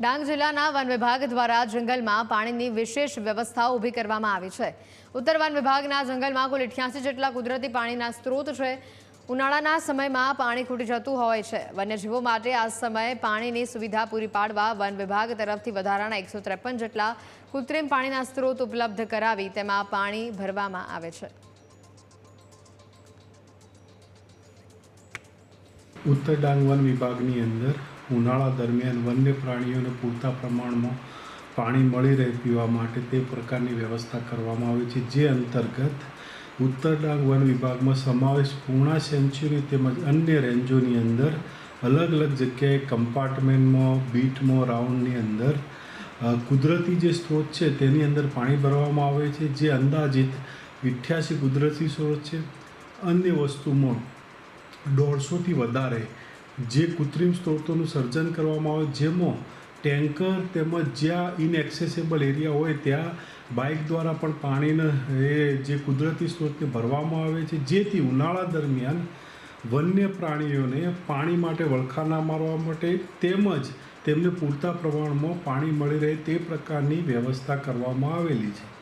ડાંગ જિલ્લાના વન વિભાગ દ્વારા જંગલમાં પાણીની વિશેષ વ્યવસ્થા ઊભી કરવામાં આવી છે। ઉત્તર વન વિભાગના જંગલમાં કુલ 88 જેટલા કુદરતી પાણીના સ્ત્રોત છે। ઉનાળાના સમયમાં પાણી ખૂટી જતું હોય છે। વન્યજીવો માટે આ સમયે પાણીની સુવિધા પૂરી પાડવા વન વિભાગ તરફથી વધારાના 153 જેટલા કૃત્રિમ પાણીના સ્ત્રોત ઉપલબ્ધ કરાવી તેમાં પાણી ભરવામાં આવે છે। उत्तर डांग वन विभागनी अंदर उनाळा दरमियान वन्य प्राणीओने पूरता प्रमाणमां पाणी मळी रहे पीवा माटे ते प्रकारनी व्यवस्था करवामां आवी छे। जे अंतर्गत उत्तर डांग वन विभाग में समावेश पूर्णा सेंचुरी तेमज अन्य रेन्जोनी अंदर अलग अलग जग्याए कम्पार्टमेंट में बीट में राउंडनी अंदर कुदरती जे स्त्रोत है तेनी अंदर पाणी भरवामां आवे छे। जे अंदाजित 88 कुदरती स्त्रोत है। अन्य वस्तु में 150 थी वधारे जे कृत्रिम स्त्रोतों सर्जन करवामां आवे जेमां टेंकर तेमज ज्यां इनएक्सेसेबल एरिया होय त्यां बाइक द्वारा पण पाणीने जे कुदरती स्त्रोतने भरवामां आवे छे, जेथी उनाळा दरमियान वन्य प्राणीओने पाणी माटे वळखा न मारवा माटे तेमज तेमने पूरता प्रमाणमां पाणी मळी रहे ते प्रकारनी व्यवस्था करवामां आवेली छे।